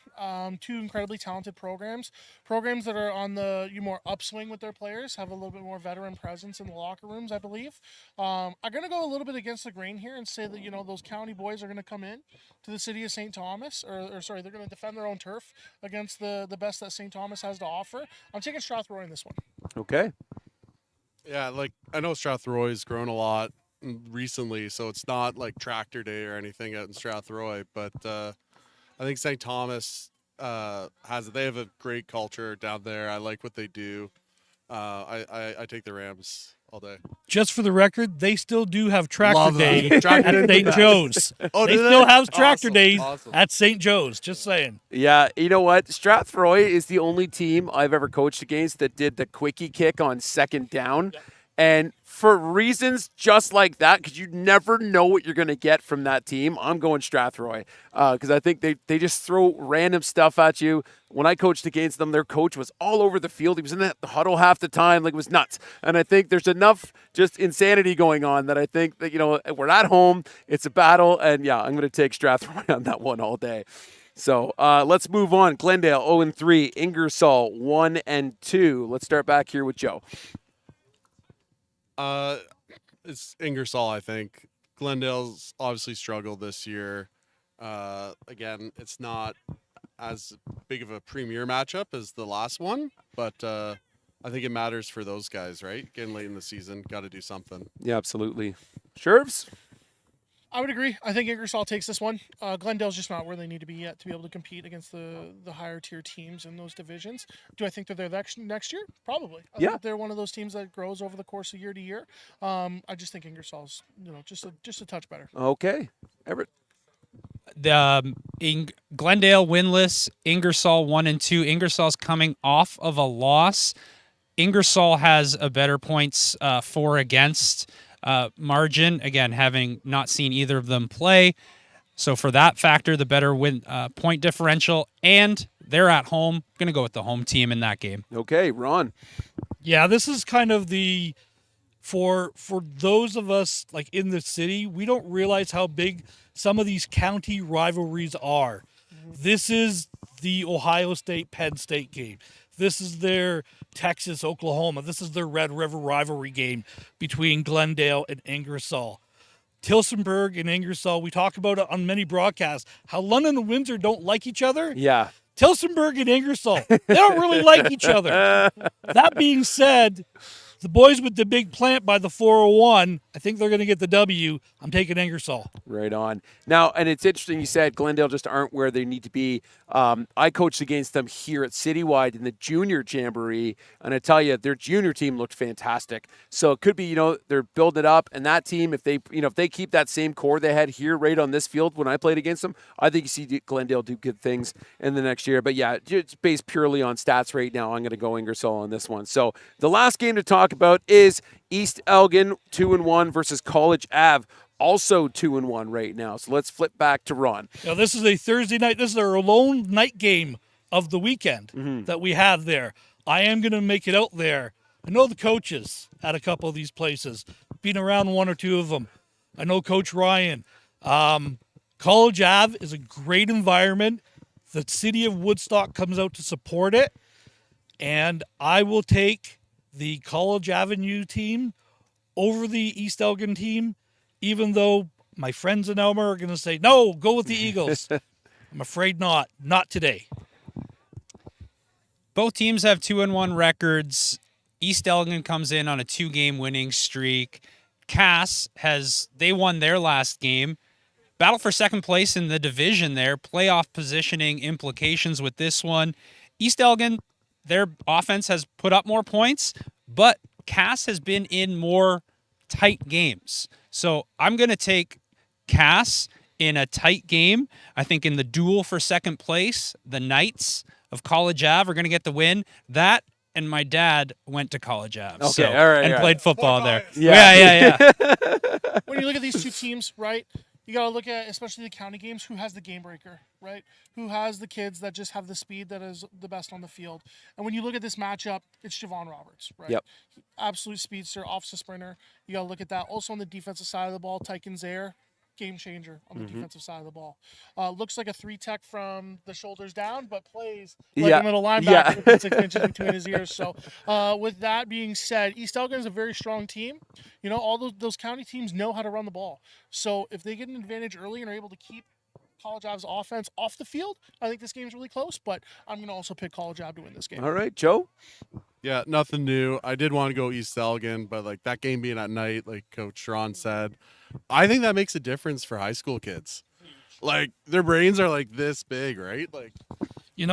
Two incredibly talented programs that are on the more upswing with their players, have a little bit more veteran presence in the locker rooms, I believe. I'm going to go a little bit against the grain here and say that, those county boys are going to come in to the city of St. Thomas, or sorry, they're going to defend their own turf against the best that St. Thomas has to offer. I'm taking Strathroy in this one. Okay. Yeah, I know Strathroy's grown a lot recently, so it's not like tractor day or anything out in Strathroy, but I think St. Thomas they have a great culture down there. I like what they do. I take the Rams all day. Just for the record, they still do have Tractor Love Day that. at St. Joe's. Oh, They do still have Tractor Awesome, Days awesome. at St. Joe's. Just saying. Yeah, you know what? Strathroy is the only team I've ever coached against that did the quickie kick on second down. And for reasons just like that, because you never know what you're going to get from that team, I'm going Strathroy because I think they just throw random stuff at you. When I coached against them, their coach was all over the field. He was in the huddle half the time. It was nuts. And I think there's enough just insanity going on that I think that, we're at home. It's a battle. And, yeah, I'm going to take Strathroy on that one all day. So let's move on. Glendale 0-3, Ingersoll 1-2. Let's start back here with Joe. It's Ingersoll, I think. Glendale's obviously struggled this year. Again, it's not as big of a premier matchup as the last one, but I think it matters for those guys, right? Getting late in the season, got to do something. Yeah, absolutely. Shervs? I would agree. I think Ingersoll takes this one. Glendale's just not where they need to be yet to be able to compete against the higher tier teams in those divisions. Do I think they're there next year? Probably. I think they're one of those teams that grows over the course of year to year. I just think Ingersoll's just a touch better. Okay. Everett? Glendale winless, Ingersoll 1-2. Ingersoll's coming off of a loss. Ingersoll has a better points for against margin, again, having not seen either of them play. So for that factor, the better win point differential, and they're at home. Going to go with the home team in that game. Okay, Ron. Yeah, this is kind of for those of us like in the city, we don't realize how big some of these county rivalries are. This is the Ohio State Penn State game. This is their Texas Oklahoma. This is their Red River rivalry game between Glendale and Ingersoll. Tillsonburg and Ingersoll, we talk about it on many broadcasts, how London and Windsor don't like each other. Yeah. Tillsonburg and Ingersoll, they don't really like each other. That being said, the boys with the big plant by the 401, I think they're going to get the W. I'm taking Ingersoll. Right on. Now, and it's interesting you said Glendale just aren't where they need to be. I coached against them here at Citywide in the junior jamboree, and I tell you, their junior team looked fantastic. So it could be, they're building it up, and that team, if they keep that same core they had here right on this field when I played against them, I think you see Glendale do good things in the next year. But yeah, it's based purely on stats right now. I'm going to go Ingersoll on this one. So the last game to talk about is East Elgin 2-1 versus College Ave, also 2-1 right now. So let's flip back to Ron. Now, this is a Thursday night. This is our lone night game of the weekend that we have there. I am going to make it out there. I know the coaches at a couple of these places, been around one or two of them. I know Coach Ryan. College Ave is a great environment. The city of Woodstock comes out to support it. And I will take the College Avenue team over the East Elgin team, even though my friends in Elmer are going to say, no, go with the Eagles. I'm afraid not. Not today. Both teams have 2-1 records. East Elgin comes in on a 2-game winning streak. Cass they won their last game. Battle for second place in the division there. Playoff positioning implications with this one. East Elgin, their offense has put up more points, but Cass has been in more tight games. So I'm going to take Cass in a tight game. I think in the duel for second place, the Knights of College Ave are going to get the win. That and my dad went to College Ave. Okay, all right, and all right. played football there. Yeah. Yeah. When you look at these two teams, right, you got to look at, especially the county games, who has the game breaker, right? Who has the kids that just have the speed that is the best on the field. And when you look at this matchup, it's Javon Roberts, right? Yep. Absolute speedster, offensive sprinter. You got to look at that. Also on the defensive side of the ball, Tyken Zaire, game changer on the defensive side of the ball. Looks like a 3-tech from the shoulders down, but plays like a middle linebacker with 6 inches between his ears. So with that being said, East Elgin is a very strong team. All those county teams know how to run the ball. So if they get an advantage early and are able to keep College Ave's offense off the field, I think this game's really close, but I'm going to also pick College Ave to win this game. All right, Joe? Yeah, nothing new. I did want to go East Elgin, but that game being at night, like Coach Ron said, I think that makes a difference for high school kids. Their brains are this big, right? When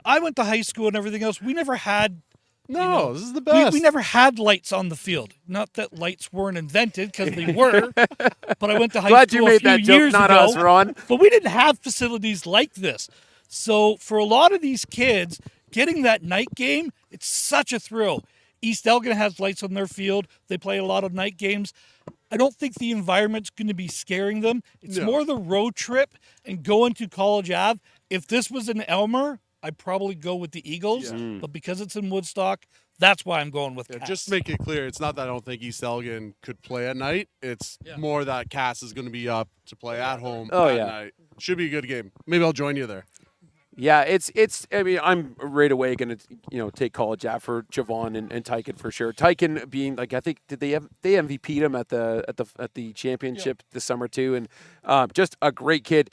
I went to high school and everything else, we never had this is the best. we never had lights on the field. Not that lights weren't invented, because they were. But I went to high Glad school you made a few that joke, years not ago. us, Ron. But we didn't have facilities like this. So for a lot of these kids, getting that night game, it's such a thrill. East Elgin has lights on their field. They play a lot of night games. I don't think the environment's going to be scaring them. It's more the road trip and going to College Ave. If this was in Elmer, I'd probably go with the Eagles. But because it's in Woodstock, that's why I'm going with Cass. Just to make it clear, it's not that I don't think East Elgin could play at night. It's more that Cass is going to be up to play at home at night. Should be a good game. Maybe I'll join you there. Yeah, I mean, I'm right away going to, take College Ave for Javon and Tyken for sure. Tyken being I think they MVP'd him at the championship this summer too, and just a great kid.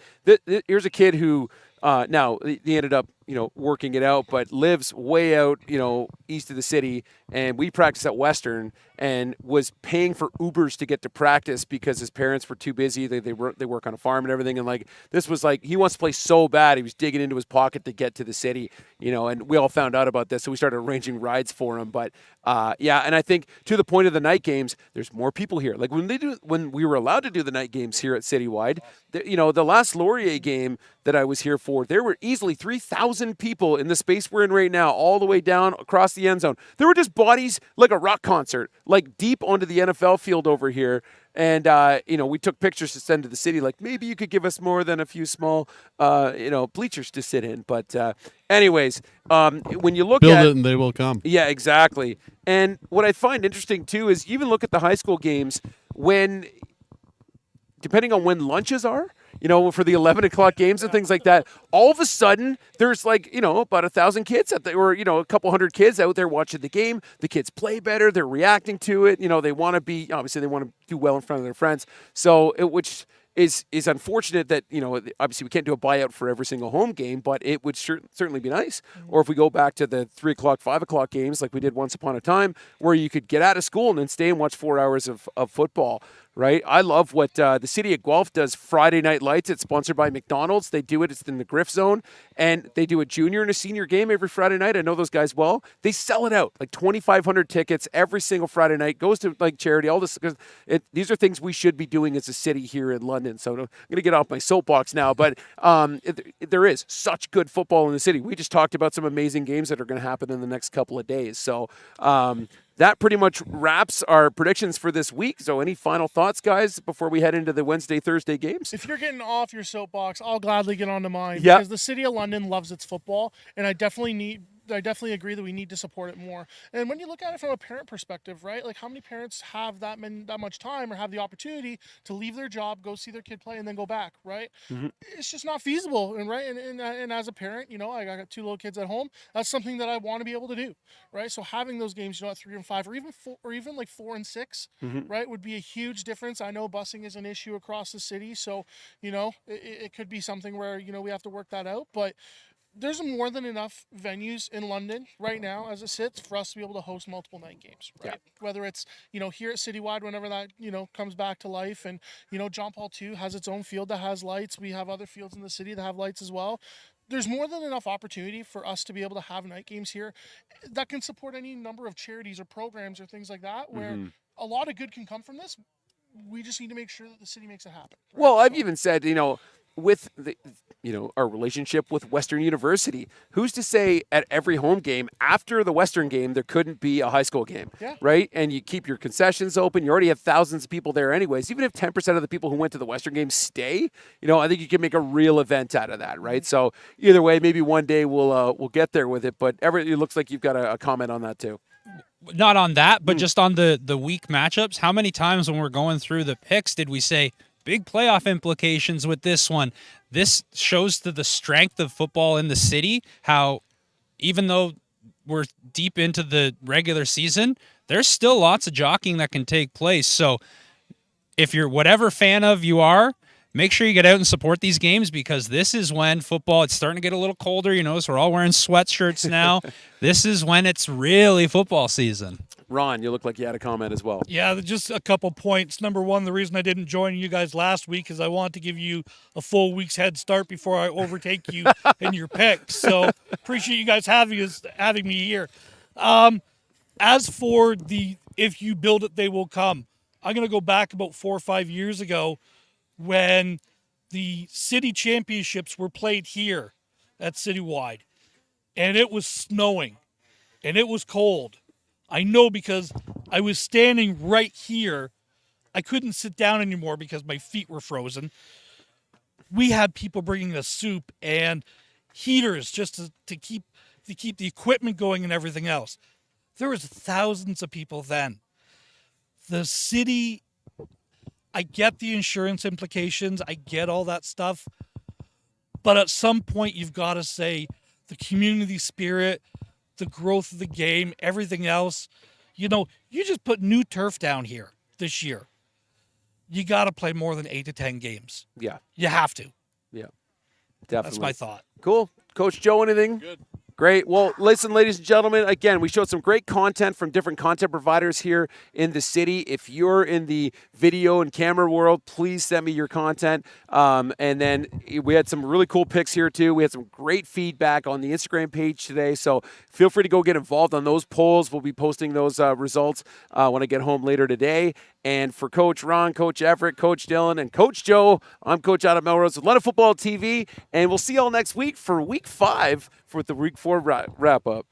Here's a kid who now he ended up working it out, but lives way out east of the city, and we practice at Western, and was paying for Ubers to get to practice because his parents were too busy. They work on a farm and everything, and this was he wants to play so bad, he was digging into his pocket to get to the city, and we all found out about this, so we started arranging rides for him. But and I think to the point of the night games, there's more people here. When we were allowed to do the night games here at Citywide, the last Laurier game that I was here for, there were easily 3,000 people in the space we're in right now, all the way down across the end zone. There were just bodies like a rock concert, deep onto the NFL field over here. And, we took pictures to send to the city, maybe you could give us more than a few small, bleachers to sit in. But anyways, when you look Build it and they will come. Yeah, exactly. And what I find interesting, too, is even look at the high school games depending on when lunches are, for the 11 o'clock games and things like that. All of a sudden, there's like, about 1,000 kids or, a couple hundred kids out there watching the game. The kids play better. They're reacting to it. They want to obviously they want to do well in front of their friends. So, which is unfortunate that, obviously we can't do a buyout for every single home game, but it would certainly be nice. Or if we go back to the 3 o'clock, 5 o'clock games like we did once upon a time, where you could get out of school and then stay and watch 4 hours of football. Right, I love what the City of Guelph does. Friday Night Lights. It's sponsored by McDonald's. They do it. It's in the Griff Zone, and they do a junior and a senior game every Friday night. I know those guys well. They sell it out, like 2,500 tickets every single Friday night. Goes to like charity. All this because these are things we should be doing as a city here in London. So I'm going to get off my soapbox now, but there is such good football in the city. We just talked about some amazing games that are going to happen in the next couple of days. So. That pretty much wraps our predictions for this week. So any final thoughts, guys, before we head into the Wednesday, Thursday games? If you're getting off your soapbox, I'll gladly get onto mine. Yep. Because the City of London loves its football, and I definitely agree that we need to support it more. And when you look at it from a parent perspective, right? Like how many parents have that much time or have the opportunity to leave their job, go see their kid play, and then go back, right? Mm-hmm. It's just not feasible, and right. And as a parent, I got 2 little kids at home. That's something that I want to be able to do, right? So having those games, at 3 and 5, or even 4, or even like 4 and 6, mm-hmm. right, would be a huge difference. I know busing is an issue across the city, so it could be something where we have to work that out, but. There's more than enough venues in London right now as it sits for us to be able to host multiple night games, right? Yeah. Whether it's, here at Citywide, whenever that, comes back to life, and, John Paul II has its own field that has lights. We have other fields in the city that have lights as well. There's more than enough opportunity for us to be able to have night games here that can support any number of charities or programs or things like that, where a lot of good can come from this. We just need to make sure that the city makes it happen. Right? Well, I've even said, with the, our relationship with Western University, who's to say at every home game after the Western game there couldn't be a high school game, right? And you keep your concessions open. You already have thousands of people there anyways. Even if 10% of the people who went to the Western game stay, I think you can make a real event out of that, right? So either way, maybe one day we'll get there with it. But it looks like you've got a comment on that too. Not on that, but just on the week matchups. How many times when we're going through the picks did we say big playoff implications with this one? This shows to the strength of football in the city, how even though we're deep into the regular season, there's still lots of jockeying that can take place. So if you're whatever fan of you are, make sure you get out and support these games, because this is when football, it's starting to get a little colder. So we're all wearing sweatshirts now. This is when it's really football season. Ron, you look like you had a comment as well. Yeah, just a couple points. Number one, the reason I didn't join you guys last week is I wanted to give you a full week's head start before I overtake you in your picks. So appreciate you guys having me here. As for the if you build it, they will come, I'm going to go back about 4 or 5 years ago when the city championships were played here at Citywide, and it was snowing, and it was cold. I know because I was standing right here. I couldn't sit down anymore because my feet were frozen. We had people bringing us soup and heaters just to keep the equipment going and everything else. There was thousands of people then. The city, I get the insurance implications. I get all that stuff. But at some point, you've got to say the community spirit, the growth of the game, everything else. You just put new turf down here this year. You got to play more than 8 to 10 games. Yeah. You have to. Yeah. Definitely. That's my thought. Cool. Coach Joe, anything? Good. Great. Well, listen, ladies and gentlemen, again, we showed some great content from different content providers here in the city. If you're in the video and camera world, please send me your content. And then we had some really cool picks here, too. We had some great feedback on the Instagram page today. So feel free to go get involved on those polls. We'll be posting those results when I get home later today. And for Coach Ron, Coach Everett, Coach Dylan, and Coach Joe, I'm Coach Adam Melrose with London Football TV. And we'll see you all next week for Week 5 for the Week 4 wrap-up.